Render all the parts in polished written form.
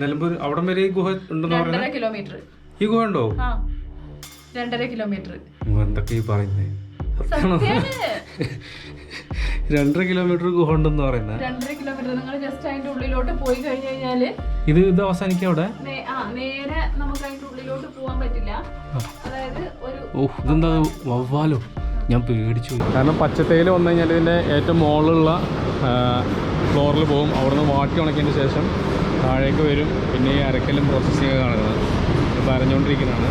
നിലമ്പൂർ അവിടം വരെ ഈ ഗുഹ ഉണ്ടെന്ന് പറയുന്നത്? 2.5 കിലോമീറ്റർ. ഈ ഗുഹ ഉണ്ടോ? 2.5 കിലോമീറ്റർ. എന്തൊക്കെ ഈ പറയുന്നത്? 2.5 കിലോമീറ്റർ ഗുഹ ഉണ്ടെന്ന് പറയുന്നത്? 2.5 കിലോമീറ്റർ. നിങ്ങൾ ജസ്റ്റ് അതിന്റെ ഉള്ളിലോട്ട് പോയി കഴിഞ്ഞു കഴിഞ്ഞാല് ഇത് അവസാനിക്കും അവിടെ? നേരെ നമുക്ക് അതിന്റെ ഉള്ളിലോട്ട് പോകാൻ പറ്റില്ല. അതായത് ഇതെന്താ വവ്വാലോ? ഞാൻ പേടിച്ചു. കാരണം പച്ചത്തേയിൽ വന്നു കഴിഞ്ഞാൽ ഇതിൻ്റെ ഏറ്റവും മുകളിലുള്ള ഫ്ലോറിൽ പോകും. അവിടെ നിന്ന് വാട്ടി ഉണക്കിയതിന് ശേഷം താഴേക്ക് വരും. പിന്നെ ഈ അരക്കലും പ്രോസസ്സിങ് കാണുന്നത് ഇപ്പോൾ അരഞ്ഞുകൊണ്ടിരിക്കുന്നതാണ്.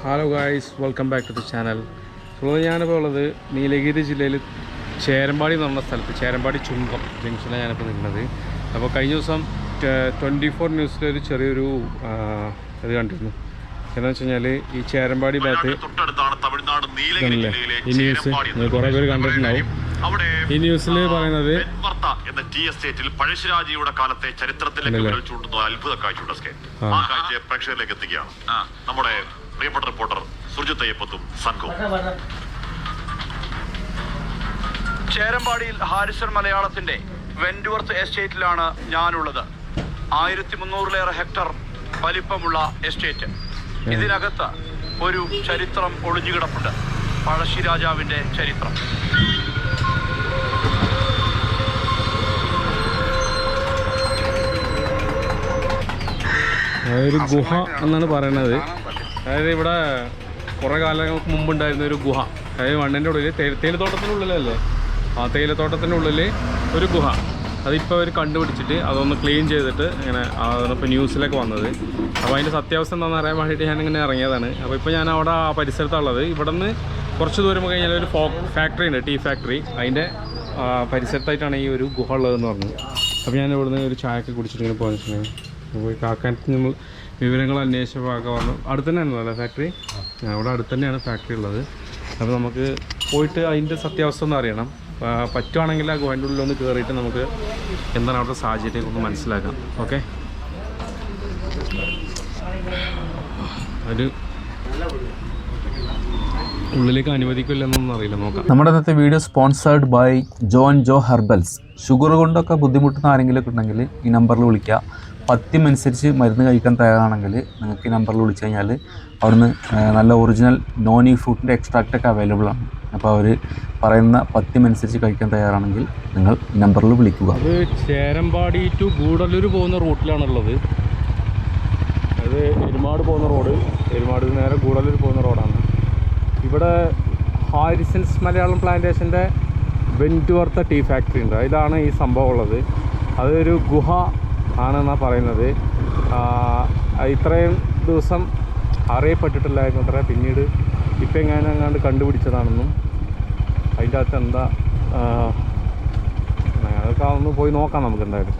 Hello guys, welcome back to the channel. അപ്പോൾ ഞാനിപ്പോൾ ഉള്ളത് നീലഗിരി ജില്ലയിൽ ചേരമ്പാടി എന്ന് പറഞ്ഞ സ്ഥലത്ത്, ചേരമ്പാടി ചുങ്കം ജംഗ്ഷനിലാണ് ഞാനിപ്പോൾ നിൽക്കുന്നത്. അപ്പോൾ കഴിഞ്ഞ ദിവസം 24 ന്യൂസിലൊരു ചെറിയൊരു ഇത് കണ്ടിരുന്നു. എന്താണെന്ന് വെച്ച് കഴിഞ്ഞാൽ ഈ ചേരമ്പാടി ഭാഗത്ത് ഈ ന്യൂസ് കുറേ പേര് കണ്ടിട്ടുണ്ടാവും. ഈ ന്യൂസിൽ പറയുന്നത് എന്ന ടീ എസ്റ്റേറ്റിൽ പഴശ്ശിരാജയുടെ കാലത്തെ ചരിത്രത്തിലേക്ക് ചൂണ്ടുന്ന അത്ഭുത കാഴ്ചയുടെ സ്കേറ്റ് ആ കാഴ്ചയെ പ്രേക്ഷകരിലേക്ക് എത്തിക്കുകയാണ് നമ്മുടെ പ്രിയപ്പെട്ട റിപ്പോർട്ടർ സുർജിത്ത് അയ്യപ്പത്തും സംഘവും. ചേരമ്പാടിയിൽ ഹാരിസൺ മലയാളത്തിന്റെ വെന്റുവർത്ത് എസ്റ്റേറ്റിലാണ് ഞാനുള്ളത്. 1300-ലേറെ ഹെക്ടർ വലിപ്പമുള്ള എസ്റ്റേറ്റ്. ഇതിനകത്ത് ഒരു ചരിത്രം ഒളിഞ്ഞുകിടപ്പുണ്ട്. പഴശ്ശിരാജാവിന്റെ ചരിത്രം. ഒരു ഗുഹ എന്നാണ് പറയുന്നത്. അതായത് ഇവിടെ കുറേ കാലങ്ങൾക്ക് മുമ്പുണ്ടായിരുന്ന ഒരു ഗുഹ. അതായത് മണ്ണിൻ്റെ ഉള്ളിൽ തേയിലത്തോട്ടത്തിനുള്ളിലല്ലേ, ആ തേയിലത്തോട്ടത്തിനുള്ളിൽ ഒരു ഗുഹ. അതിപ്പോൾ അവർ കണ്ടുപിടിച്ചിട്ട് അതൊന്ന് ക്ലീൻ ചെയ്തിട്ട് ഇങ്ങനെ അതിപ്പോൾ ന്യൂസിലൊക്കെ വന്നത്. അപ്പോൾ അതിൻ്റെ സത്യാവസ്ഥ എന്താണെന്ന് അറിയാൻ വേണ്ടിയിട്ട് ഞാനിങ്ങനെ ഇറങ്ങിയതാണ്. അപ്പോൾ ഇപ്പോൾ ഞാൻ അവിടെ ആ പരിസരത്തുള്ളത്. ഇവിടെ നിന്ന് കുറച്ച് ദൂരം കഴിഞ്ഞാൽ ഒരു ഫാക്ടറി ഉണ്ട്, ടീ ഫാക്ടറി. അതിൻ്റെ പരിസരത്തായിട്ടാണ് ഈ ഒരു ഗുഹ ഉള്ളതെന്ന് പറഞ്ഞു. അപ്പോൾ ഞാൻ ഇവിടുന്ന് ഒരു ചായയൊക്കെ കുടിച്ചിട്ട് ഇങ്ങനെ പോയിട്ടുണ്ടെങ്കിൽ പോയി കാക്കാനത്ത് നമ്മൾ വിവരങ്ങൾ അന്വേഷിച്ച ഭാഗം പറഞ്ഞു. അടുത്ത് തന്നെയാണല്ലോ ഫാക്ടറി, അവിടെ അടുത്ത് തന്നെയാണ് ഫാക്ടറി ഉള്ളത്. അപ്പോൾ നമുക്ക് പോയിട്ട് അതിൻ്റെ സത്യാവസ്ഥ ഒന്ന് അറിയണം. പറ്റുവാണെങ്കിൽ ആ ഗുഹേൻ്റെ ഉള്ളിലൊന്ന് കയറിയിട്ട് നമുക്ക് എന്താണ് അവിടുത്തെ സാഹചര്യം ഒന്ന് മനസ്സിലാക്കാം. ഓക്കെ, ഒരു ഉള്ളിലേക്ക് അനുവദിക്കില്ലെന്നൊന്നും അറിയില്ല, നോക്കാം. നമ്മുടെ ഇന്നത്തെ video sponsored by Jo Herbals. Sugar കൊണ്ടൊക്കെ ബുദ്ധിമുട്ടുന്ന ആരെങ്കിലുമൊക്കെ ഉണ്ടെങ്കിൽ ഈ നമ്പറിൽ വിളിക്കുക. പഥ്യം അനുസരിച്ച് മരുന്ന് കഴിക്കാൻ തയ്യാറാണെങ്കിൽ നിങ്ങൾക്ക് ഈ നമ്പറിൽ വിളിച്ചു കഴിഞ്ഞാൽ അവിടുന്ന് നല്ല ഒറിജിനൽ നോനി ഫ്രൂട്ടിൻ്റെ എക്സ്ട്രാക്റ്റൊക്കെ അവൈലബിൾ ആണ്. അപ്പോൾ അവർ പറയുന്ന പഥ്യം അനുസരിച്ച് കഴിക്കാൻ തയ്യാറാണെങ്കിൽ നിങ്ങൾ ഈ നമ്പറിൽ വിളിക്കുക. അത് ചേരമ്പാടി ടു ഗൂഡല്ലൂർ പോകുന്ന റൂട്ടിലാണുള്ളത്. അത് എരുമാട് പോകുന്ന റോഡ്, എരുമാട് നേരെ ഗൂഡല്ലൂർ പോകുന്ന റോഡാണ്. ഇവിടെ ഹാരിസൺസ് മലയാളം പ്ലാന്റേഷൻ്റെ വെന്റുവർത്ത് ടീ ഫാക്ടറി ഉണ്ട്. ഇതാണ് ഈ സംഭവം ഉള്ളത്. അതൊരു ഗുഹ ആണെന്നാണ് പറയുന്നത്. ഇത്രയും ദിവസം അറിയപ്പെട്ടിട്ടില്ലായിരുന്നു അത്ര. പിന്നീട് ഇപ്പം എങ്ങാണ്ട് കണ്ടുപിടിച്ചതാണെന്നും അതിൻ്റെ അകത്ത് എന്താ അതൊക്കെ ഒന്ന് പോയി നോക്കാം നമുക്ക് എന്തായാലും.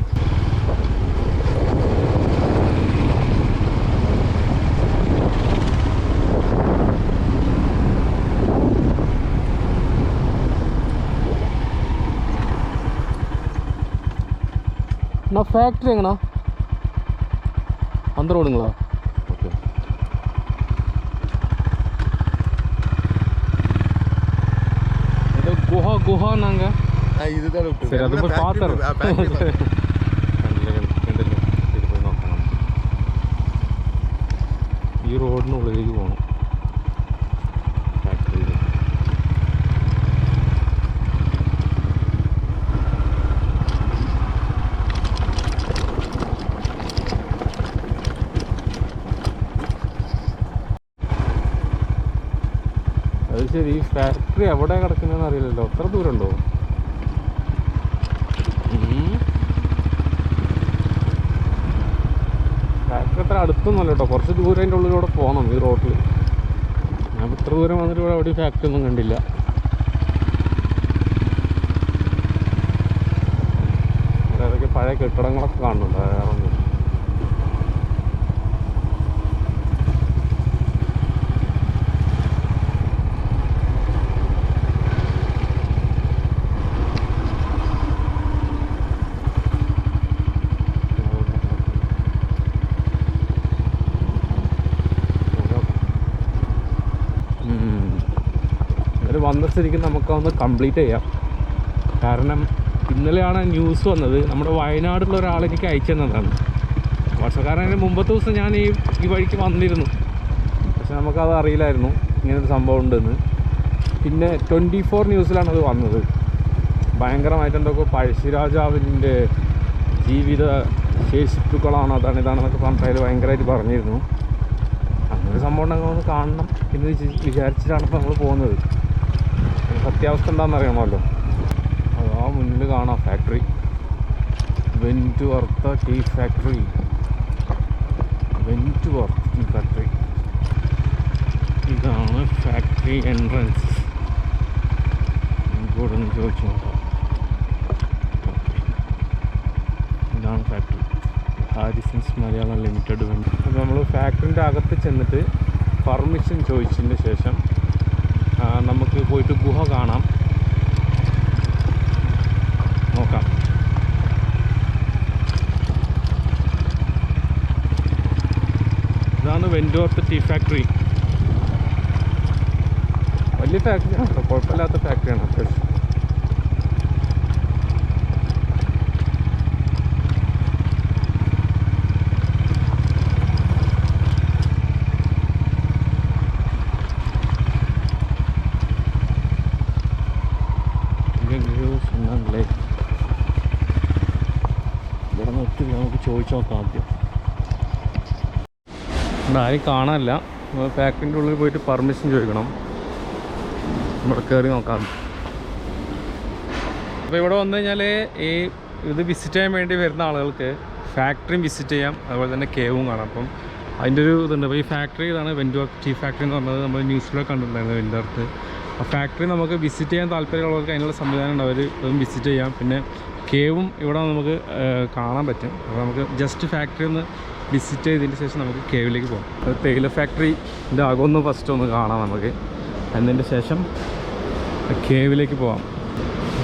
ஃபேக்ட்ரி எங்கண்ணா? அந்த ரோடுங்களா? ஓகே. குஹா நாங்கள் இதுதான் சரி, அது போய் பார்த்துறோம். പോയി നോക്കണം. ഈ റോഡിനുള്ളിലേക്ക് പോകണം ഫാക്ടറിയിൽ. അത് ശരി, ഈ ഫാക്ടറി എവിടെ കിടക്കുന്നതെന്ന് അറിയില്ലല്ലോ. എത്ര ദൂരം ഉണ്ടോ? ഫാക്ടറി അത്ര അടുത്തൊന്നുമല്ല കേട്ടോ, കുറച്ച് ദൂരം അതിൻ്റെ ഉള്ളിലൂടെ പോകണം ഈ റോഡിൽ. ഞാൻ ഇത്ര ദൂരം വന്നിട്ട് ഇവിടെ എവിടെയും ഫാക്ടറി ഒന്നും കണ്ടില്ല. അതൊക്കെ പഴയ കെട്ടിടങ്ങളൊക്കെ കാണുന്നുണ്ട്, വേറെ ഒന്നും. വന്ന സ്ഥിതിക്ക് നമുക്കൊന്ന് കംപ്ലീറ്റ് ചെയ്യാം. കാരണം ഇന്നലെയാണ് ന്യൂസ് വന്നത്. നമ്മുടെ വയനാട്ടിലുള്ള ഒരാൾ എനിക്ക് അയച്ചു തന്നതാണ് വർഷക്കാരൻ. അതിന് മുമ്പത്തെ ദിവസം ഞാൻ ഈ വഴിക്ക് വന്നിരുന്നു, പക്ഷെ നമുക്കത് അറിയില്ലായിരുന്നു ഇങ്ങനൊരു സംഭവം ഉണ്ടെന്ന്. പിന്നെ 24 ന്യൂസിലാണ് അത് വന്നത്. ഭയങ്കരമായിട്ട് എന്തൊക്കെ പഴശ്ശിരാജാവിൻ്റെ ജീവിത ശേഷിപ്പുകളാണ് അതാണ് ഇതാണെന്നൊക്കെ പറഞ്ഞിട്ട് അതിൽ ഭയങ്കരമായിട്ട് പറഞ്ഞിരുന്നു. അങ്ങനൊരു സംഭവം ഉണ്ടെങ്കിൽ ഒന്ന് കാണണം എന്ന് വിചാരിച്ചിട്ടാണ് ഇപ്പോൾ നമ്മൾ പോകുന്നത്. സത്യാവസ്ഥ എന്താണെന്ന് അറിയണമല്ലോ. അതാ മുന്നിൽ കാണാം factory, Wentworth tea factory. Wentworth tea factory, ഇതാണ് ഫാക്ടറി എൻട്രൻസ്. ഇവിടെ ഒന്ന് ചോദിച്ചു നോക്കാം. ഇതാണ് factory, Harrisons Malayalam Limited Went. അപ്പോൾ നമ്മൾ ഫാക്ടറിൻ്റെ അകത്ത് ചെന്നിട്ട് പെർമിഷൻ ചോദിച്ചതിന് ശേഷം നമുക്ക് പോയിട്ട് ഗുഹ കാണാം, നോക്കാം. ഇതാണ് വെൻറ്റുവർത്ത് ടീ ഫാക്ടറി. വലിയ ഫാക്ടറിയാണ് കേട്ടോ, കുഴപ്പമില്ലാത്ത ഫാക്ടറിയാണ് അത്യാവശ്യം. ഇവിടെ നിർത്തില്ല, നമുക്ക് ചോദിച്ചു നോക്കാം ആദ്യം. ഇവിടെ ആരും കാണാനില്ല. ഫാക്ടറിൻ്റെ ഉള്ളിൽ പോയിട്ട് പെർമിഷൻ ചോദിക്കണം. ഇവിടെ കയറി നോക്കാം. അപ്പോൾ ഇവിടെ വന്നു കഴിഞ്ഞാൽ ഇത് വിസിറ്റ് ചെയ്യാൻ വേണ്ടി വരുന്ന ആളുകൾക്ക് ഫാക്ടറിയും വിസിറ്റ് ചെയ്യാം, അതുപോലെ തന്നെ കേവും കാണാം. അപ്പം അതിൻ്റെ ഒരു ഇതുണ്ട്. അപ്പോൾ ഈ ഫാക്ടറി ഇതാണ് വെൻറ്റുവർത്ത് ടീ ഫാക്ടറി എന്ന് പറഞ്ഞത്. നമ്മൾ ന്യൂസിലൊക്കെ കണ്ടിട്ടുണ്ടായിരുന്നു വെൻറ്റുവർത്ത്. ആ ഫാക്ടറി നമുക്ക് വിസിറ്റ് ചെയ്യാൻ താല്പര്യമുള്ളവർക്ക് അതിനുള്ള സംവിധാനം ഉണ്ട്, അവർ അതും വിസിറ്റ് ചെയ്യാം. പിന്നെ കേവും ഇവിടെ നമുക്ക് കാണാൻ പറ്റും. അപ്പോൾ നമുക്ക് ജസ്റ്റ് ഫാക്ടറി ഒന്ന് വിസിറ്റ് ചെയ്തതിന് ശേഷം നമുക്ക് കേവിലേക്ക് പോകാം. അത് തേയില ഫാക്ടറിൻ്റെ അകമൊന്ന് ഫസ്റ്റ് ഒന്ന് കാണാം നമുക്ക്. അതിൻ്റെ ശേഷം കേവിലേക്ക് പോകാം.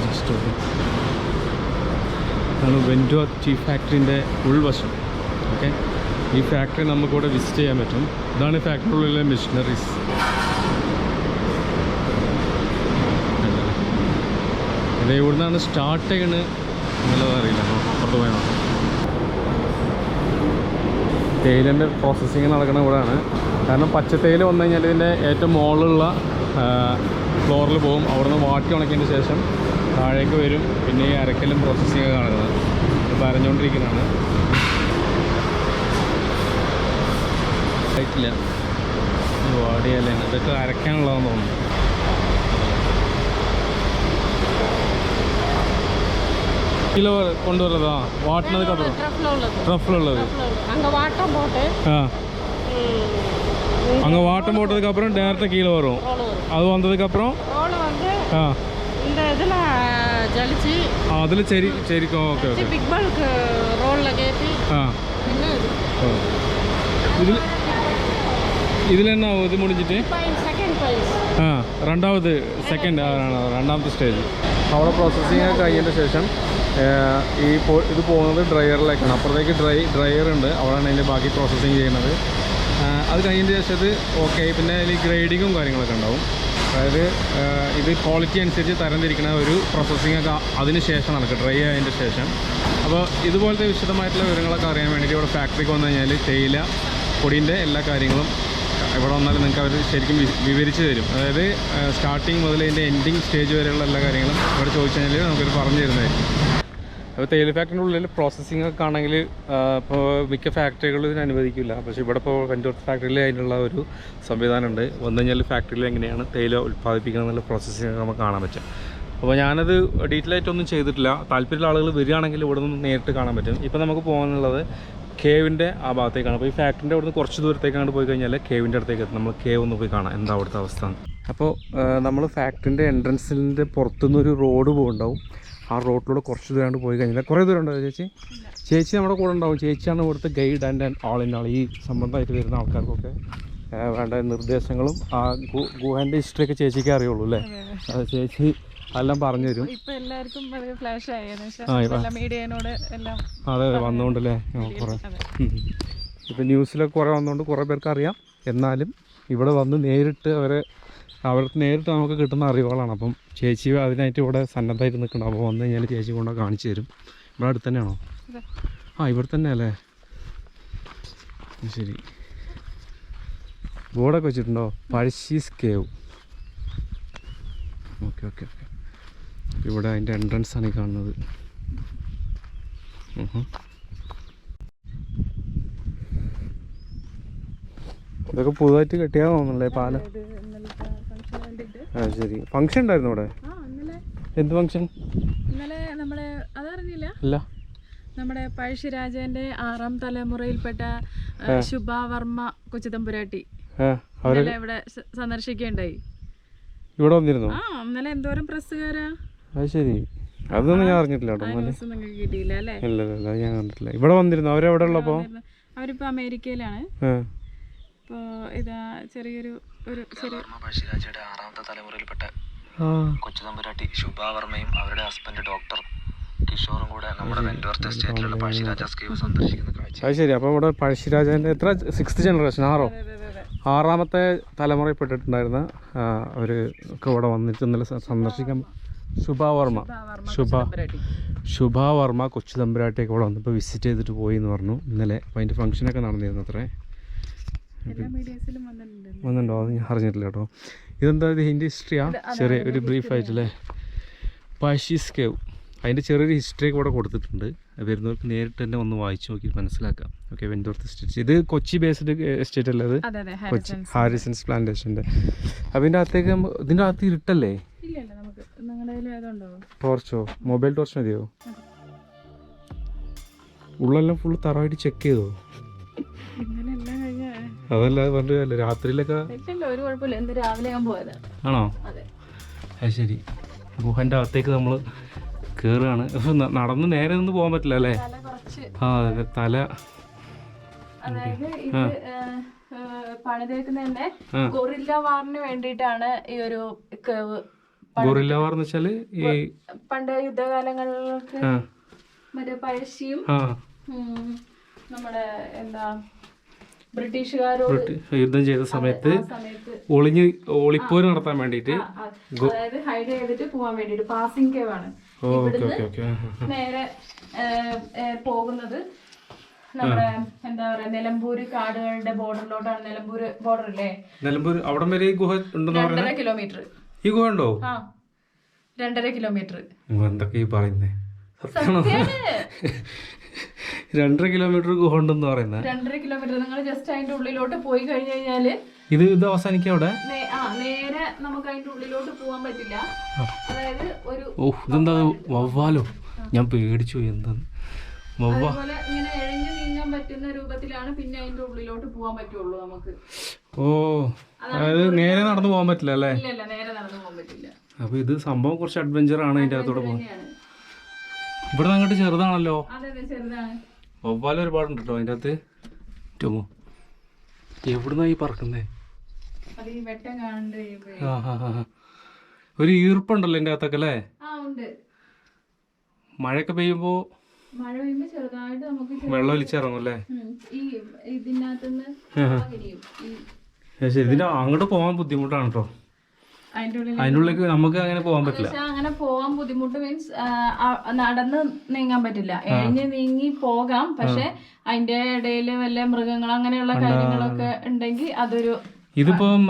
ജസ്റ്റ് ഇതാണ് വെൻറ്റുവർത്ത് ടീ ഫാക്ടറിൻ്റെ ഉൾവശം. ഓക്കെ, ഈ ഫാക്ടറി നമുക്കിവിടെ വിസിറ്റ് ചെയ്യാൻ പറ്റും. ഇതാണ് ഈ ഫാക്ടറിയിലെ മെഷീനറീസ്. ഇത് എവിടെ നിന്നാണ് സ്റ്റാർട്ട് ചെയ്യണത് എന്നുള്ളത് അറിയില്ല, അപ്പുറത്ത് പോയാൽ തേയിലേൻ്റെ പ്രോസസ്സിങ് നടക്കുന്ന ഇവിടെയാണ്. കാരണം പച്ചത്തേയില വന്നു കഴിഞ്ഞാൽ ഇതിൻ്റെ ഏറ്റവും മുകളിലുള്ള ഫ്ലോറിൽ പോകും. അവിടെ നിന്ന് വാട്ടി ഉണക്കിയതിന് ശേഷം താഴേക്ക് വരും. പിന്നെ ഈ അരക്കലും പ്രോസസ്സിങ് ഒക്കെ നടക്കുന്നത് ഇപ്പോൾ അരഞ്ഞുകൊണ്ടിരിക്കുന്നതാണ്. ആയിട്ടില്ല, വാടിയല്ലേ, ഇതൊക്കെ അരയ്ക്കാനുള്ളതെന്ന് തോന്നുന്നു. கிலோ கொண்டு வரதா வாட்டினதுக்கு அப்புறம் ட்ரஃப்ல உள்ளது அங்கே வாட்டம் போட்டு அங்கே வாட்டம் போட்டதுக்கு அப்புறம் டேரெக்டாக கீழே வரும். அது வந்ததுக்கப்புறம் ரோல் வந்து இந்த இதில் ஜலிச்சு அதில் சரி சரி ஓகே ஓகே பிக் பல்க் ரோலில் கேட்டி ഇതിൽ തന്നെ ഇത് മുടിച്ചിട്ട് രണ്ടാമത്തെ സ്റ്റേജ് അവിടെ പ്രോസസ്സിങ് ഒക്കെ കഴിഞ്ഞതിന് ശേഷം ഇത് പോകുന്നത് ഡ്രയറിലേക്കാണ്. അപ്പുറത്തേക്ക് ഡ്രയർ ഉണ്ട്, അവിടെയാണ് അതിൻ്റെ ബാക്കി പ്രോസസ്സിങ് ചെയ്യുന്നത്. അത് കഴിഞ്ഞതിന് ശേഷം ഇത് ഓക്കെ. പിന്നെ അതിൽ ഗ്രേഡിങ്ങും കാര്യങ്ങളൊക്കെ ഉണ്ടാവും. അതായത് ഇത് ക്വാളിറ്റി അനുസരിച്ച് തരംതിരിക്കുന്ന ഒരു പ്രോസസ്സിങ് ഒക്കെ അതിന് ശേഷം നടക്കും, ഡ്രൈ ആയതിൻ്റെ ശേഷം. അപ്പോൾ ഇതുപോലത്തെ വിശദമായിട്ടുള്ള വിവരങ്ങളൊക്കെ അറിയാൻ വേണ്ടിയിട്ട് ഇവിടെ ഫാക്ടറിക്ക് വന്നു കഴിഞ്ഞാൽ തേയില പൊടിൻ്റെ എല്ലാ കാര്യങ്ങളും ഇവിടെ വന്നാൽ നിങ്ങൾക്ക് അവർ ശരിക്കും വിവരിച്ച് തരും. അതായത് സ്റ്റാർട്ടിങ് മുതൽ ഇതിൻ്റെ എൻഡിങ് സ്റ്റേജ് വരെയുള്ള എല്ലാ കാര്യങ്ങളും ഇവിടെ ചോദിച്ചു കഴിഞ്ഞാൽ നമുക്കത് പറഞ്ഞു തരുന്നതായിരിക്കും. അപ്പോൾ തേയില ഫാക്ടറിൻ്റെ ഉള്ളിൽ പ്രോസസ്സിംഗ് ഒക്കെ ആണെങ്കിൽ ഇപ്പോൾ മിക്ക ഫാക്ടറികളും ഇതിന് അനുവദിക്കില്ല. പക്ഷേ ഇവിടെ ഇപ്പോൾ വെൻറ്റുവർത്ത് ഫാക്ടറിയിൽ അതിനുള്ള ഒരു സംവിധാനമുണ്ട്. വന്നു കഴിഞ്ഞാൽ ഫാക്ടറിയിൽ എങ്ങനെയാണ് തേയില ഉൽപ്പാദിപ്പിക്കുന്നത് എന്നുള്ള പ്രോസസ്സിംഗ് നമുക്ക് കാണാൻ പറ്റും. അപ്പോൾ ഞാനത് ഡീറ്റെയിൽ ആയിട്ടൊന്നും ചെയ്തിട്ടില്ല. താല്പര്യമുള്ള ആളുകൾ വരികയാണെങ്കിൽ ഇവിടെ നിന്ന് നേരിട്ട് കാണാൻ പറ്റും. ഇപ്പോൾ നമുക്ക് പോകാനുള്ളത് കേവിൻ്റെ ആ ഭാഗത്തേക്കാണ്. അപ്പോൾ ഈ ഫാക്ടറിൻ്റെ അവിടെ നിന്ന് കുറച്ച് ദൂരത്തേക്കാണ് പോയി കഴിഞ്ഞാൽ കേവിൻ്റെ അടുത്തേക്ക് എത്തും. നമ്മൾ കേവ് ഒന്ന് പോയി കാണാം എന്താ അവിടുത്തെ അവസ്ഥ. അപ്പോൾ നമ്മൾ ഫാക്ടറിൻ്റെ എൻട്രൻസിൻ്റെ പുറത്തുനിന്നൊരു റോഡ് പോകുന്നുണ്ടാവും. ആ റോഡിലൂടെ കുറച്ച് ദൂരം പോയി കഴിഞ്ഞാൽ കുറേ ദൂരം ഉണ്ടാവും. ചേച്ചി നമ്മുടെ കൂടെ ഉണ്ടാവും. ചേച്ചിയാണ് ഇവിടുത്തെ guide and all in all. ഈ സംബന്ധമായിട്ട് വരുന്ന ആൾക്കാർക്കൊക്കെ വേണ്ട നിർദ്ദേശങ്ങളും ആ ഗുഹേൻ്റെ ഹിസ്റ്ററിയൊക്കെ ചേച്ചിക്ക് അറിയുള്ളൂ അല്ലേ? അത് ചേച്ചി എല്ലാം പറഞ്ഞു തരും. അതെ വന്നുകൊണ്ടല്ലേ കുറേ ഇപ്പം ന്യൂസിലൊക്കെ കുറേ വന്നുകൊണ്ട് കുറേ പേർക്ക് അറിയാം. എന്നാലും ഇവിടെ വന്ന് നേരിട്ട് അവരെ അവർക്ക് നേരിട്ട് നമുക്ക് കിട്ടുന്ന അറിവുകളാണ്. അപ്പം ചേച്ചി അതിനായിട്ട് ഇവിടെ സന്നദ്ധമായിട്ട് നിൽക്കണം. അപ്പോൾ വന്നു കഴിഞ്ഞാൽ ചേച്ചി കൊണ്ട് കാണിച്ചു തരും. ഇവിടെ അടുത്ത് തന്നെയാണോ? ആ ഇവിടെ തന്നെ അല്ലേ? ശരി. ബോർഡൊക്കെ വെച്ചിട്ടുണ്ടോ? പഴശ്ശീസ് കേവ്. Okay okay okay. ഇവിടെ അതിൻ്റെ എൻട്രൻസ് ആണ് ഈ കാണുന്നത്. ഇതൊക്കെ പുതുതായിട്ട് കെട്ടിയാ തോന്നുന്നല്ലേ പാലം? ആ ശരി. ഫംഗ്ഷൻ ഉണ്ടായിരുന്നു ഇവിടെ? എന്ത് ഫംഗ്ഷൻ? ഇന്നലെ നമ്മളെ അതറിഞ്ഞില്ല? ഇല്ല. നമ്മുടെ പഴശ്ശിരാജന്റെ 6ാം തലമുറയിൽപ്പെട്ട ശുഭാവർമ്മ കൊച്ചുതമ്പുരാട്ടി ഇവിടെ സന്ദർശിക്കുകയുണ്ടായി. ഇവിടെ വന്നിരുന്നു? ആ ഇന്നലെ എന്തോരം പ്രസ്സുകാരാ. അത് ശരി. അതൊന്നും ഞാൻ അറിഞ്ഞിട്ടില്ല കേട്ടോ. നിങ്ങൾക്ക് കിട്ടിയില്ല അല്ലേ? ഇല്ല ഇല്ല, ഞാൻ കണ്ടിട്ടില്ല. ഇവിടെ വന്നിരുന്നു. അവരെവിടെ ഉള്ളപ്പോ? അവരിപ്പോ അമേരിക്കയിലാണ്. ഇപ്പോ ഇതാ ചെറിയൊരു പഴശ്ശിരാജയുടെ 6ാമത്തെ തലമുറയിൽപ്പെട്ട കൊച്ചുതമ്പുരാട്ടി ശുഭാവർമ്മയും അവരുടെ ഹസ്ബൻഡ് ഡോക്ടർ കിഷോറും കൂടെ നമ്മുടെ വെൻഡോർത്ത് എസ്റ്റേറ്റിലുള്ള പഴശ്ശിരാജാസ് കേവ് സന്ദർശിക്കുന്ന കാഴ്ച. അത് ശരി. അപ്പോൾ ഇവിടെ പഴശ്ശിരാജാൻ്റെ എത്ര 6th ജനറേഷൻ? 6ാമത്തെ തലമുറയിൽപ്പെട്ടിട്ടുണ്ടായിരുന്ന അവർ ഒക്കെ ഇവിടെ വന്നിട്ട് ഇന്നലെ സന്ദർശിക്കാൻ. ശുഭാവർമ്മ കൊച്ചുതമ്പുരാട്ടിയൊക്കെ ഇവിടെ വന്നപ്പോൾ വിസിറ്റ് ചെയ്തിട്ട് പോയി എന്ന് പറഞ്ഞു ഇന്നലെ. അപ്പോൾ അതിൻ്റെ ഫംഗ്ഷനൊക്കെ നടന്നിരുന്നു അത്രേ. വന്നിട്ടുണ്ടോ? അത് ഞാൻ അറിഞ്ഞിട്ടില്ല കേട്ടോ. ഇതെന്താ ഇതിൻ്റെ ഹിസ്റ്ററിയാ? ചെറിയ ഒരു ബ്രീഫായിട്ടല്ലേ? പഴശ്ശീസ് കേവ് അതിൻ്റെ ചെറിയൊരു ഹിസ്റ്ററിയൊക്കെ ഇവിടെ കൊടുത്തിട്ടുണ്ട്. വരുന്നവർക്ക് നേരിട്ട് തന്നെ ഒന്ന് വായിച്ച് നോക്കി മനസ്സിലാക്കാം. ഓക്കെ. വെൻഡോർത്ത് എസ്റ്റേറ്റ്. ഇത് കൊച്ചി ബേസ്ഡ് എസ്റ്റേറ്റ് അല്ലേ? അത് കൊച്ചി ഹാരിസൺസ് പ്ലാന്റേഷൻ്റെ. അപ്പോൾ ഇതിൻ്റെ അകത്തേക്ക് ഇതിൻ്റെ അകത്ത് ഇരുട്ടല്ലേ? ടോർച്ചോ? മൊബൈൽ ടോർച്ച് മതിയോ? ഉള്ളെല്ലാം ഫുള്ള് തറവായിട്ട് ചെക്ക് ചെയ്തോ? അതല്ല പറഞ്ഞില്ല. രാത്രിയിലൊക്കെ ഒരു കുഴപ്പമില്ല. എന്ത് രാവിലെ ഞാൻ പോയതാ. ആണോ? അത് ശരി. ഗുഹൻ്റെ അകത്തേക്ക് നമ്മൾ കയറുകയാണ്. പക്ഷെ നടന്ന് നേരെ നിന്ന് പോകാൻ പറ്റില്ല അല്ലേ? ആ അതെ. തല അതായത് ഇത് പണിതേക്കുന്നതിന്റെ ഗൊറില്ല വാറിന് വേണ്ടിയിട്ടാണ് ഈ ഒരു കേവ്. ഗൊറില്ല വാർ എന്ന് വെച്ചാല് ഈ പണ്ട് യുദ്ധകാലങ്ങൾക്ക് മറ്റേ പഴശ്ശിയും നമ്മുടെ എന്താ ബ്രിട്ടീഷുകാരോട് യുദ്ധം ചെയ്ത സമയത്ത് ഒളിപ്പോര് നടത്താൻ വേണ്ടിട്ട്, അതായത് ഹൈഡ് ചെയ്തിട്ട് പോകാൻ വേണ്ടിട്ട് പാസിംഗ് കേവ് ആണ്. നേരെ പോകുന്നത് നമ്മുടെ എന്താ പറയാ നിലമ്പൂര് കാടുകളുടെ ബോർഡറിലോട്ടാണ്. നിലമ്പൂര് ബോർഡർ അല്ലേ? നിലമ്പൂർ അവിടം വരെ ഈ ഗുഹ ഉണ്ടെന്ന് 2.5 കിലോമീറ്റർ. ഈ ഗുഹ ഉണ്ടോ? 2.5 കിലോമീറ്റർ. എന്തൊക്കെ ഈ പറയുന്നേ? 2.5 കിലോമീറ്റർ ഗുഹ ഉണ്ടെന്ന് പറയുന്നത്. 2.5 കിലോമീറ്റർ. നിങ്ങൾ ജസ്റ്റ് അതിന്റെ ഉള്ളിലോട്ട് പോയി കഴിഞ്ഞു കഴിഞ്ഞാല് ഇത് അവസാനിക്കും അവിടെ. നേരെ നമുക്ക് അതിന്റെ ഉള്ളിലോട്ട് പോകാൻ പറ്റില്ല. അതായത് ഒരു ഇതെന്താ വവ്വാലോ? ഞാൻ പേടിച്ചു. എന്താന്ന് അതുപോലെ ഇങ്ങനെ എഴഞ്ഞു നീങ്ങാൻ പറ്റുന്ന രൂപത്തിലാണ് പിന്നെ അതിന്റെ ഉള്ളിലോട്ട് പോകാൻ പറ്റുള്ളൂ നമുക്ക്. അതായത് നേരെ നടന്നു പോകാൻ പറ്റില്ല അല്ലേ? ഇല്ല, നേരെ നടന്നു പോകാൻ പറ്റില്ല. അപ്പൊ ഇത് സംഭവം കുറച്ച് അഡ്വഞ്ചർ ആണ്. അതിന്റെ അകത്തോടെ പോകും. ഇവിടെ അങ്ങോട്ട് ചെറുതാണല്ലോ. അതെ ചെറുതാണ്. വവ്വാല ഒരുപാടുണ്ട് കേട്ടോ അതിൻ്റെ അകത്ത്. ടോമോ എവിടുന്നാ ഈ പറക്കുന്നേ? ഒരു ഈർപ്പുണ്ടല്ലോ എൻ്റെ അകത്തൊക്കെ അല്ലേ? മഴയൊക്കെ പെയ്യുമ്പോ ചെറുതായിട്ട് നമുക്ക് വെള്ളം ഒലിച്ചിറങ്ങും അല്ലേ? ശരി. ഇതിന്റെ അങ്ങോട്ട് പോകാൻ ബുദ്ധിമുട്ടാണ് കേട്ടോ. അതിൻ്റെ ഉള്ളിലേക്ക് നമുക്ക് അങ്ങനെ പോകാൻ പറ്റില്ല. അങ്ങനെ പോകാൻ ബുദ്ധിമുട്ട് മീൻസ് നടന്ന് നീങ്ങാൻ പറ്റില്ല. എഴഞ്ഞ് നീങ്ങി പോകാം. പക്ഷെ അതിന്റെ ഇടയിൽ വല്ല മൃഗങ്ങൾ അങ്ങനെയുള്ള കാര്യങ്ങളൊക്കെ ഉണ്ടെങ്കിൽ അതൊരു. ഇതിപ്പം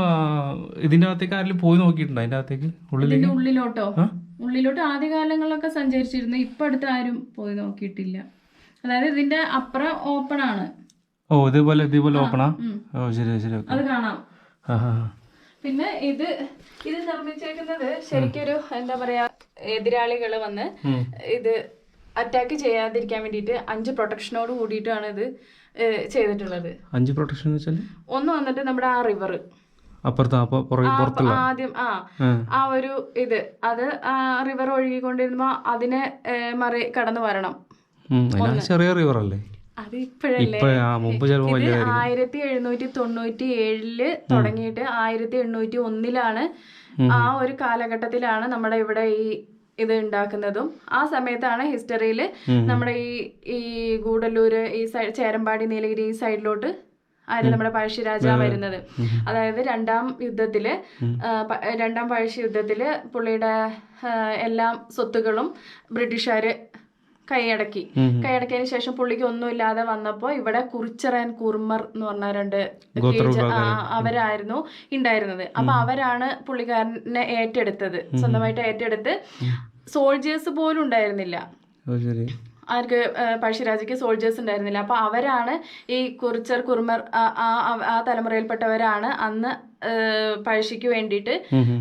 ഇതിന്റെ അകത്തേക്ക് ആരെങ്കിലും പോയി നോക്കിയിട്ടുണ്ടോ? അതിന്റെ അകത്തേക്ക് ഉള്ളിലോട്ട് ആദ്യകാലങ്ങളിലൊക്കെ സഞ്ചരിച്ചിരുന്നു. ഇപ്പൊ അടുത്ത് ആരും പോയി നോക്കിയിട്ടില്ല. അതായത് ഇതിന്റെ അപ്പുറം ഓപ്പൺ ആണ്. ഇതുപോലെ ഓപ്പണാ? ശരി ശരി. അത് കാണാം. പിന്നെ ഇത് നിർമ്മിച്ചേക്കുന്നത് ശരിക്കൊരു എന്താ പറയാ എതിരാളികള് വന്ന് ഇത് അറ്റാക്ക് ചെയ്യാതിരിക്കാൻ വേണ്ടിയിട്ട് 5 പ്രൊട്ടക്ഷനോട് കൂടിയിട്ടാണ് ഇത് ചെയ്തിട്ടുള്ളത്. 5 പ്രൊട്ടക്ഷൻ എന്ന് വെച്ചാൽ ഒന്ന് വന്നിട്ട് നമ്മുടെ ആ റിവർ ആദ്യം ആ ഒരു ഇത് അത് റിവർ ഒഴുകിക്കൊണ്ടിരുമ്പോ അതിനെ കടന്നു വരണം. ചെറിയ റിവർ അല്ലേ? അത് ഇപ്പോഴല്ലേ? 1797 തുടങ്ങിയിട്ട് 1801 ആ ഒരു കാലഘട്ടത്തിലാണ് നമ്മുടെ ഇവിടെ ഈ ഇത് ഉണ്ടാക്കുന്നതും. ആ സമയത്താണ് ഹിസ്റ്ററിയിൽ നമ്മുടെ ഈ ഗൂഡല്ലൂര് ഈ സൈഡ് ചേരമ്പാടി നീലഗിരി ഈ സൈഡിലോട്ട് ആര് നമ്മുടെ പഴശ്ശിരാജ വരുന്നത്. അതായത് രണ്ടാം പഴശ്ശി യുദ്ധത്തില് പുള്ളിയുടെ എല്ലാ സ്വത്തുക്കളും ബ്രിട്ടീഷുകാര് കൈയടക്കിയതിനു ശേഷം പുള്ളിക്ക് ഒന്നുമില്ലാതെ വന്നപ്പോ ഇവിടെ കുറിച്ചർ ആൻഡ് കുർമർ എന്ന് പറഞ്ഞ 2 അവരായിരുന്നു ഉണ്ടായിരുന്നത്. അപ്പൊ അവരാണ് പുള്ളിക്കാരനെ ഏറ്റെടുത്തത്, സ്വന്തമായിട്ട് ഏറ്റെടുത്ത്. സോൾജേഴ്സ് പോലും ഉണ്ടായിരുന്നില്ല ആർക്ക്, പഴശ്ശിരാജയ്ക്ക് സോൾജേഴ്സ് ഉണ്ടായിരുന്നില്ല. അപ്പൊ അവരാണ് ഈ കുറിച്ചർ കുർമർ ആ തലമുറയിൽപ്പെട്ടവരാണ് അന്ന് പഴശ്ശിക്ക് വേണ്ടിയിട്ട്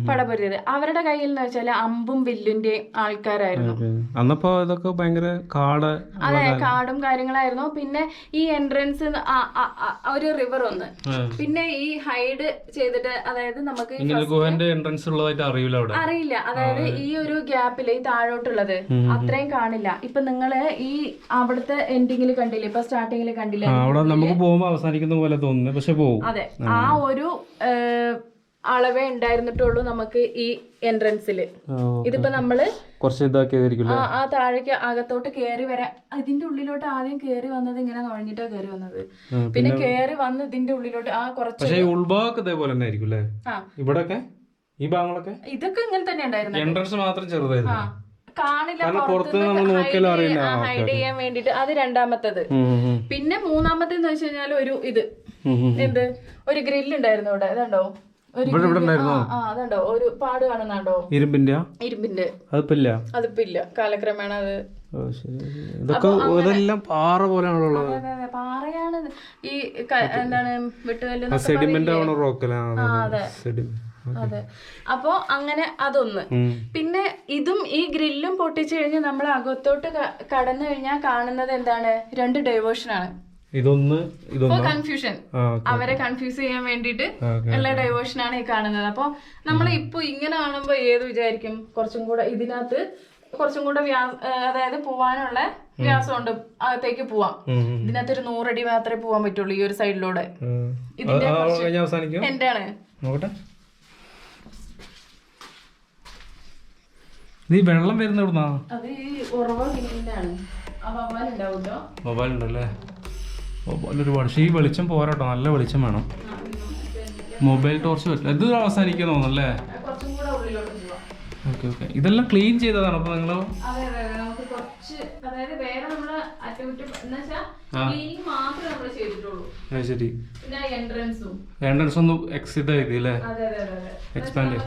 പടപൊരുതിയത്. അവരുടെ കയ്യിൽ എന്ന് വെച്ചാൽ അമ്പും വില്ലിന്റെ ആൾക്കാരായിരുന്നു. അന്നപ്പോ ഇതൊക്കെ ഭയങ്കര അതെ, കാടും കാര്യങ്ങളായിരുന്നു. പിന്നെ ഈ എൻട്രൻസ് ഒരു റിവർ ഒന്ന്, പിന്നെ ഈ ഹൈഡ് ചെയ്തിട്ട്, അതായത് നമുക്ക് എൻട്രൻസ് ഉള്ളതായിട്ട് അറിയില്ല. അതായത് ഈ ഒരു ഗ്യാപ്പില് ഈ താഴോട്ടുള്ളത് അത്രയും കാണില്ല. ഇപ്പൊ നിങ്ങള് ഈ അവിടുത്തെ എൻഡിങ്ങിൽ കണ്ടില്ലേ, ഇപ്പൊ സ്റ്റാർട്ടിങ്ങിൽ കണ്ടില്ലേ, നമുക്ക് പോകുമ്പോ അവസാനിക്കുന്ന പോലെ തോന്നുന്നു, പക്ഷെ പോകും. അതെ, ആ ഒരു അളവേ ഉണ്ടായിരുന്നിട്ടുള്ളൂ നമുക്ക് ഈ എൻട്രൻസില്. ഇതിപ്പോ നമ്മള് കുറച്ച് ആ താഴേക്ക് അകത്തോട്ട് കേറി വരാൻ, ഇതിന്റെ ഉള്ളിലോട്ട് ആദ്യം കേറി വന്നത് ഇങ്ങനെ നുഴഞ്ഞിട്ടാ കേറി വന്നത്. പിന്നെ കേറി വന്ന് ഇതിന്റെ ഉള്ളിലോട്ട് കുറച്ച് ഉൾഭാഗം ഇതേപോലെ തന്നെ ആയിരിക്കും അല്ലേ? ഇവിടൊക്കെ ഈ ഭാഗങ്ങളൊക്കെ ഇതൊക്കെ ഇങ്ങനെ തന്നെ ഉണ്ടായിരുന്നു. എൻട്രൻസ് മാത്രം ചെറുതായിരുന്നു, കാണില്ല, ഹൈഡ് ചെയ്യാൻ വേണ്ടിട്ട്. അത് രണ്ടാമത്തത്. പിന്നെ മൂന്നാമത്തെന്ന് വെച്ച് കഴിഞ്ഞാൽ ഒരു ഒരു ഗ്രില്ല് ഉണ്ടായിരുന്നു ഇവിടെ. ഇതുണ്ടോ അതുണ്ടോ ഒരു പാട് കാണുന്നുണ്ടോ, ഇരുമ്പിന്റെ. അതിപ്പോ ഇല്ല, കാലക്രമേണ അത് പാറ പോലെയാണല്ലോ. പാറയാണ് ഈ എന്താണ് വെട്ടുകല്ല്. അതെ. അപ്പൊ അങ്ങനെ അതൊന്ന്. പിന്നെ ഇതും ഈ ഗ്രില്ലും പൊട്ടിച്ചു കഴിഞ്ഞ് നമ്മൾ അകത്തോട്ട് കടന്നു കഴിഞ്ഞാൽ കാണുന്നത് എന്താണ്, 2 ഡൈവേർഷനാണ്. കൺഫ്യൂഷൻ, അവരെ കൺഫ്യൂസ് ചെയ്യാൻ വേണ്ടിട്ട് ഉള്ള ഡൈവേർഷനാണ് ഈ കാണുന്നത്. അപ്പൊ നമ്മൾ ഇപ്പൊ ഇങ്ങനെ കാണുമ്പോ ഏത് വിചാരിക്കും, ഇതിനകത്ത് കുറച്ചും കൂടെ അതായത് പോവാനുള്ള വ്യാസമുണ്ട്, അകത്തേക്ക് പോവാം. ഇതിനകത്ത് ഒരു 100 അടി മാത്രമേ പോവാൻ പറ്റുള്ളൂ ഈ ഒരു സൈഡിലൂടെ. ഇതിന്റെ എന്റെ ആണ്. വെള്ളം വരുന്ന അത് ഈ ഉറവ വീടിനാണ്. ആ വവ്വാലുണ്ടാവുമല്ലോ, മൊബൈലുണ്ടല്ലേ, ഒരുപാട്. പക്ഷേ ഈ വെളിച്ചം പോരാട്ടോ, നല്ല വെളിച്ചം വേണം. മൊബൈൽ ടോർച്ച് പറ്റില്ല. ഇത് അവസാനിക്കാൻ തോന്നുന്നല്ലേ? Okay okay. ഇതെല്ലാം ക്ലീൻ ചെയ്തതാണ് അപ്പൊ നിങ്ങള്? ശരി, എൻട്രൻസ് ഒന്ന് എക്സിറ്റ് ചെയ്തല്ലേ, എക്സ്പാൻഡ്.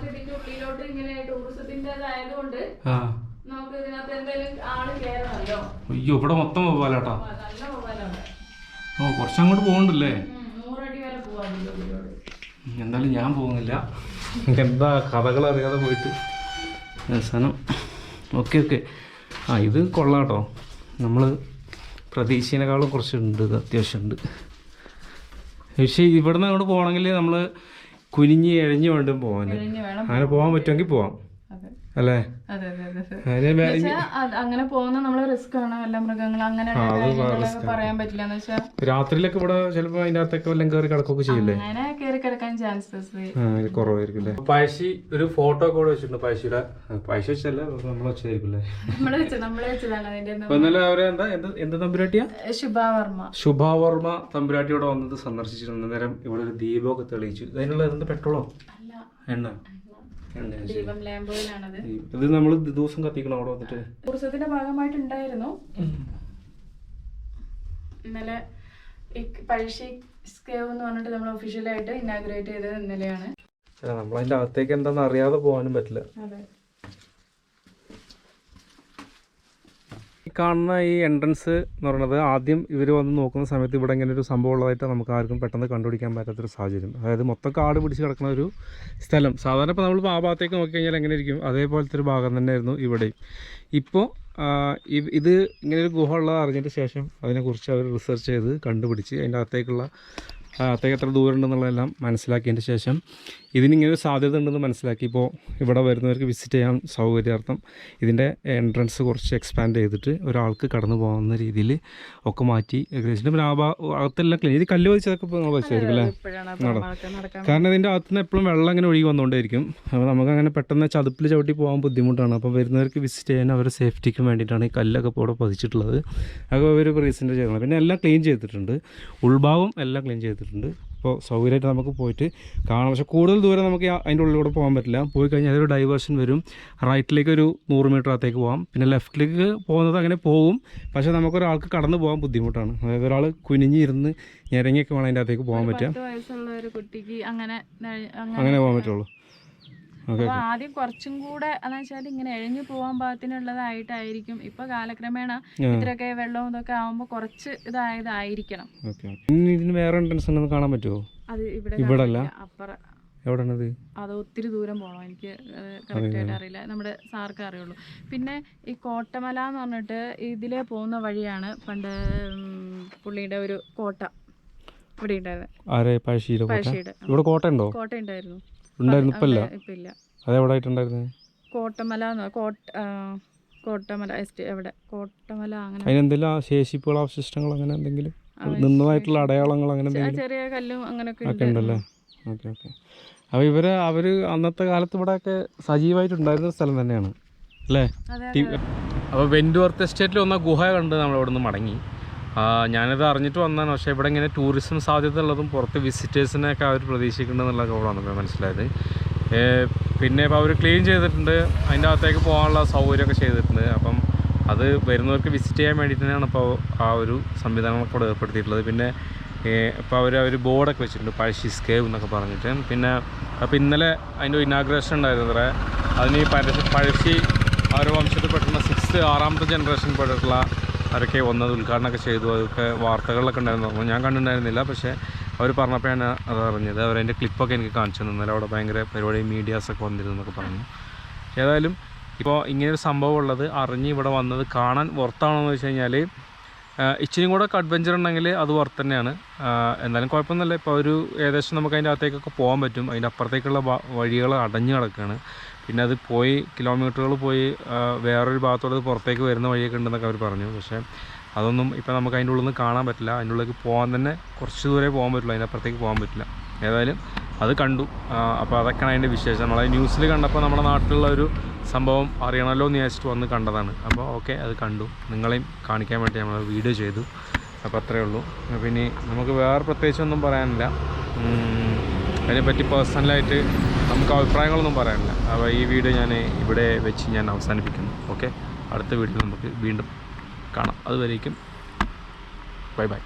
അയ്യോ, ഇവിടെ മൊത്തം മൊബൈലാട്ടോ. കുറച്ചങ്ങോട്ട് പോകണ്ടല്ലേ? എന്തായാലും ഞാൻ പോകുന്നില്ല, എന്താ കഥകൾ അറിയാതെ പോയിട്ട് അവസാനം. ഓക്കെ. ഇത് കൊള്ളാട്ടോ, നമ്മൾ പ്രതീക്ഷേനേക്കാളും കുറച്ചുണ്ട്, ഇത് അത്യാവശ്യമുണ്ട്. പക്ഷേ ഇവിടെ നിന്ന് അങ്ങോട്ട് പോകണമെങ്കിൽ നമ്മൾ കുനിഞ്ഞ് എഴഞ്ഞ് വേണ്ടും പോകാൻ. അങ്ങനെ പോകാൻ പറ്റുമെങ്കിൽ പോവാം അല്ലേ? അങ്ങനെ പോകുന്ന നമ്മള് റിസ്ക് ആണ്. വല്ല മൃഗങ്ങൾ അങ്ങനെ പറയാൻ പറ്റില്ല. രാത്രിയിലൊക്കെ ഇവിടെ ചിലപ്പോ അതിന്റെ അകത്തൊക്കെ വല്ലതും കയറി കിടക്കൊക്കെ ചെയ്യില്ലേ? അങ്ങനെ കയറി കിടക്കാൻ ചാൻസസ് കുറവായിരിക്കും അല്ലേ? പഴശ്ശി ഒരു ഫോട്ടോ ഒക്കെ കൂടെ വെച്ചിട്ടുണ്ട്. പഴശ്ശി വെച്ചല്ല, നമ്മള് വെച്ചായിരിക്കും. നമ്മള് വെച്ചതാണ് അതിന്റെ. എന്നാലും അവരെ എന്താ തമ്പുരാട്ടിയാ? ശുഭാവർമ്മ തമ്പുരാട്ടി ഇവിടെ വന്നത് സന്ദർശിച്ചിരുന്ന നേരം ഇവിടെ ഒരു ദീപമൊക്കെ തെളിയിച്ചു. അതിനുള്ള എന്ത് പെട്രോളോ എണ്ണ? ഇത് നമ്മൾ ദിവസം കത്തിക്കണം അവിടെ വന്നിട്ട്. ടൂറിസത്തിന്റെ ഭാഗമായിട്ടുണ്ടായിരുന്നു. ഇന്നലെ പഴശ്ശി സ്കേവ് എന്ന് പറഞ്ഞിട്ട് നമ്മൾ ഒഫീഷ്യലായിട്ട് ഇനാഗുറേറ്റ് ചെയ്തത് ഇന്നലെയാണ്. നമ്മളതിന്റെ അകത്തേക്ക് എന്താണെന്ന് അറിയാതെ പോകാനും പറ്റില്ല. ഈ കാണുന്ന ഈ എൻട്രൻസ് എന്ന് പറയുന്നത് ആദ്യം ഇവർ വന്ന് നോക്കുന്ന സമയത്ത് ഇവിടെ ഇങ്ങനെ ഒരു സംഭവം ഉള്ളതായിട്ട് നമുക്ക് ആർക്കും പെട്ടെന്ന് കണ്ടുപിടിക്കാൻ പറ്റാത്തൊരു സാഹചര്യം. അതായത് മൊത്തം കാട് പിടിച്ച് കിടക്കുന്ന ഒരു സ്ഥലം. സാധാരണ ഇപ്പോൾ നമ്മൾ ആ ഭാഗത്തേക്ക് നോക്കിക്കഴിഞ്ഞാൽ എങ്ങനെ ഇരിക്കും, അതേപോലത്തെ ഒരു ഭാഗം തന്നെയായിരുന്നു ഇവിടെയും. ഇപ്പോൾ ഇത് ഇങ്ങനൊരു ഗുഹ ഉള്ളത് അറിഞ്ഞതിന് ശേഷം അതിനെക്കുറിച്ച് അവർ റിസർച്ച് ചെയ്ത് കണ്ടുപിടിച്ച് അതിൻ്റെ അകത്തേക്ക് എത്ര ദൂരം ഉണ്ടെന്നുള്ളതെല്ലാം മനസ്സിലാക്കിയതിൻ്റെ ശേഷം ഇതിനിങ്ങനെ ഒരു സാധ്യത ഉണ്ടെന്ന് മനസ്സിലാക്കി ഇപ്പോൾ ഇവിടെ വരുന്നവർക്ക് വിസിറ്റ് ചെയ്യാൻ സൗകര്യാർത്ഥം ഇതിൻ്റെ എൻട്രൻസ് കുറച്ച് എക്സ്പാൻഡ് ചെയ്തിട്ട് ഒരാൾക്ക് കടന്നു പോകുന്ന രീതിയിൽ ഒക്കെ മാറ്റി ഏകദേശം. പിന്നെ അകത്തെല്ലാം ക്ലീൻ, ഇത് കല്ല് വെച്ചതൊക്കെ ഇപ്പോൾ നിങ്ങൾ വെച്ചായിരിക്കും അല്ലേ? കാരണം ഇതിൻ്റെ അകത്തു നിന്ന് എപ്പോഴും വെള്ളം അങ്ങനെ ഒഴുകി വന്നുകൊണ്ടേയിരിക്കും. അപ്പോൾ നമുക്കങ്ങനെ പെട്ടെന്ന് ചതുപ്പിൽ ചവിട്ടി പോകാൻ ബുദ്ധിമുട്ടാണ്. അപ്പോൾ വരുന്നവർക്ക് വിസിറ്റ് ചെയ്യാൻ അവരുടെ സേഫ്റ്റിക്ക് വേണ്ടിയിട്ടാണ് ഈ കല്ലൊക്കെ ഇപ്പോൾ ഇവിടെ പതിച്ചിട്ടുള്ളത്. അതൊക്കെ ഒരു റീസെൻ്റ് ചെയ്യുന്നത്. പിന്നെ എല്ലാം ക്ലീൻ ചെയ്തിട്ടുണ്ട്, ഉൾഭാഗം എല്ലാം ക്ലീൻ ചെയ്തിട്ടുണ്ട്. ചെയ്തിട്ടുണ്ട്. അപ്പോൾ സൗകര്യമായിട്ട് നമുക്ക് പോയിട്ട് കാണാം. പക്ഷേ കൂടുതൽ ദൂരം നമുക്ക് അതിൻ്റെ ഉള്ളിലൂടെ പോകാൻ പറ്റില്ല. പോയി കഴിഞ്ഞാൽ അതൊരു ഡൈവേർഷൻ വരും. റൈറ്റിലേക്ക് ഒരു 100 മീറ്റർ അകത്തേക്ക് പോകാം, പിന്നെ ലെഫ്റ്റിലേക്ക് പോകുന്നത് അങ്ങനെ പോകും. പക്ഷേ നമുക്കൊരാൾക്ക് കടന്നു പോകാൻ ബുദ്ധിമുട്ടാണ്. അതായത് ഒരാൾ കുനിഞ്ഞിരുന്ന് ഞെരങ്ങിയൊക്കെ വേണം അതിൻ്റെ അകത്തേക്ക് പോകാൻ പറ്റുക. 10 വയസ്സുള്ള ഒരു കുട്ടിക്ക് അങ്ങനെ പോകാൻ പറ്റുള്ളൂ. അപ്പോൾ ആദ്യം കുറച്ചും കൂടെ എന്ന് വെച്ചാൽ ഇങ്ങനെ എഴഞ്ഞു പോകാൻ പാകത്തിനുള്ളതായിട്ടായിരിക്കും. ഇപ്പൊ കാലക്രമേണ ഇത്രയൊക്കെ വെള്ളവും ഇതൊക്കെ ആവുമ്പോൾ കുറച്ച് ഇതായതായിരിക്കണം. ഇതിന് വേറെ എൻട്രൻസ് ഉണ്ടെന്ന് കാണാൻ പറ്റുമോ? അത് ഇവിടെ അല്ല, അപ്പുറം. എവിടെയാണത്? അത് ഒത്തിരി ദൂരം പോകണം, എനിക്ക് കറക്റ്റായിട്ട് അറിയില്ല, നമ്മുടെ സാർക്ക് അറിയുള്ളൂ. പിന്നെ ഈ കോട്ടമല എന്ന് പറഞ്ഞിട്ട് ഇതിലെ പോകുന്ന വഴിയാണ് പണ്ട് പുള്ളിയുടെ ഒരു കോട്ട ഇവിടെ ഉണ്ടായിരുന്നത്. പഴശ്ശിയുടെ ഇവിടെ കോട്ട ഉണ്ടോ? കോട്ട ഉണ്ടായിരുന്നു. ഇപ്പൊ ഇല്ല. അതെവിടായിട്ടുണ്ടായിരുന്നു? കോട്ടമല കോട്ടമല എവിടെ കോട്ടമല അങ്ങനെ അതിനെന്തെങ്കിലും ശേഷിപ്പുകൾ അവശിഷ്ടങ്ങൾ അങ്ങനെ എന്തെങ്കിലും നിന്നതായിട്ടുള്ള അടയാളങ്ങൾ അങ്ങനെ ചെറിയ കല്ലും അങ്ങനെയൊക്കെ ഉണ്ടല്ലേ? ഓക്കെ. അപ്പോൾ അവര് അന്നത്തെ കാലത്ത് ഇവിടെയൊക്കെ സജീവമായിട്ടുണ്ടായിരുന്ന സ്ഥലം തന്നെയാണ് അല്ലേ? അപ്പോൾ വെൻഡ്വർത്ത് എസ്റ്റേറ്റിൽ വന്ന ഗുഹ കണ്ട് നമ്മൾ ഇവിടെ നിന്ന് മടങ്ങി. ഞാനിത് അറിഞ്ഞിട്ട് വന്നതാണ്. പക്ഷേ ഇവിടെ ഇങ്ങനെ ടൂറിസം സാധ്യത ഉള്ളതും പുറത്ത് വിസിറ്റേഴ്സിനെയൊക്കെ അവർ പ്രതീക്ഷിക്കുന്നുണ്ടെന്നുള്ളതൊക്കെ ഇവിടെ വന്നപ്പോൾ മനസ്സിലായത്. പിന്നെ ഇപ്പോൾ അവർ ക്ലീൻ ചെയ്തിട്ടുണ്ട്, അതിൻ്റെ അകത്തേക്ക് പോകാനുള്ള സൗകര്യമൊക്കെ ചെയ്തിട്ടുണ്ട്. അപ്പം അത് വരുന്നവർക്ക് വിസിറ്റ് ചെയ്യാൻ വേണ്ടിയിട്ട് തന്നെയാണ് ഇപ്പോൾ ആ ഒരു സംവിധാനങ്ങളൊക്കെ ഇവിടെ ഏർപ്പെടുത്തിയിട്ടുള്ളത്. പിന്നെ ഇപ്പോൾ അവർ ബോർഡൊക്കെ വെച്ചിട്ടുണ്ട്, പഴശ്ശീസ് കേവ് എന്നൊക്കെ പറഞ്ഞിട്ട്. പിന്നെ അപ്പോൾ ഇന്നലെ അതിൻ്റെ ഇനാഗ്രേഷൻ ഉണ്ടായിരുന്നു അത്ര. അതിന് പഴശ്ശി ആ ഒരു വംശത്തിൽപ്പെട്ടുള്ള 6th ജനറേഷൻ പെട്ടിട്ടുള്ള അവരൊക്കെ വന്നത് ഉദ്ഘാടനമൊക്കെ ചെയ്തു. അതൊക്കെ വാർത്തകളിലൊക്കെ ഉണ്ടായിരുന്നു, ഞാൻ കണ്ടിട്ടുണ്ടായിരുന്നില്ല. പക്ഷേ അവർ പറഞ്ഞപ്പോഴാണ് അത് അറിഞ്ഞത്. അവരതിൻ്റെ ക്ലിപ്പൊക്കെ എനിക്ക് കാണിച്ചു തന്നു. ഇന്നലെ അവിടെ ഭയങ്കര പരിപാടി, മീഡിയാസൊക്കെ വന്നിരുന്നു എന്നൊക്കെ പറഞ്ഞു. ഏതായാലും ഇപ്പോൾ ഇങ്ങനൊരു സംഭവം ഉള്ളത് അറിഞ്ഞ് ഇവിടെ വന്നത് കാണാൻ വർത്താണെന്ന് വെച്ച് കഴിഞ്ഞാൽ ഇച്ചിരി കൂടെ ഒക്കെ അഡ്വഞ്ചർ ഉണ്ടെങ്കിൽ അത് വർത്ത് തന്നെയാണ്. എന്നാലും കുഴപ്പമൊന്നുമില്ല. ഇപ്പോൾ ഒരു ഏകദേശം നമുക്ക് അതിൻ്റെ അകത്തേക്കൊക്കെ പോകാൻ പറ്റും. അതിൻ്റെ അപ്പുറത്തേക്കുള്ള വഴികൾ അടഞ്ഞു കിടക്കുകയാണ്. പിന്നെ അത് പോയി കിലോമീറ്ററുകൾ പോയി വേറൊരു ഭാഗത്തോട് പുറത്തേക്ക് വരുന്ന വഴിയൊക്കെ ഉണ്ടെന്നൊക്കെ അവർ പറഞ്ഞു. പക്ഷേ അതൊന്നും ഇപ്പോൾ നമുക്ക് അതിൻ്റെ ഉള്ളിൽ നിന്ന് കാണാൻ പറ്റില്ല. അതിൻ്റെ ഉള്ളിലേക്ക് പോകാൻ തന്നെ കുറച്ച് ദൂരേ പോകാൻ പറ്റുള്ളൂ, അതിനപ്പുറത്തേക്ക് പോകാൻ പറ്റില്ല. ഏതായാലും അത് കണ്ടു. അപ്പോൾ അതൊക്കെയാണ് അതിൻ്റെ വിശേഷം. നമ്മളെ ന്യൂസിൽ കണ്ടപ്പോൾ നമ്മുടെ നാട്ടിലുള്ള ഒരു സംഭവം അറിയണമല്ലോ എന്ന് വിചാരിച്ചിട്ട് വന്ന് കണ്ടതാണ്. അപ്പോൾ ഓക്കെ, അത് കണ്ടു, നിങ്ങളെയും കാണിക്കാൻ വേണ്ടി നമ്മൾ വീഡിയോ ചെയ്തു. അപ്പോൾ അത്രയേ ഉള്ളൂ. പിന്നെ നമുക്ക് വേറെ പ്രത്യേകിച്ചൊന്നും പറയാനില്ല. അതിനെപ്പറ്റി പേഴ്സണലായിട്ട് നമുക്ക് അഭിപ്രായങ്ങളൊന്നും പറയാനില്ല. അപ്പോൾ ഈ വീഡിയോ ഞാൻ ഇവിടെ വെച്ച് ഞാൻ അവസാനിപ്പിക്കുന്നു. ഓക്കെ, അടുത്ത വീഡിയോ നമുക്ക് വീണ്ടും കാണാം. അതുവരേക്കും ബൈ.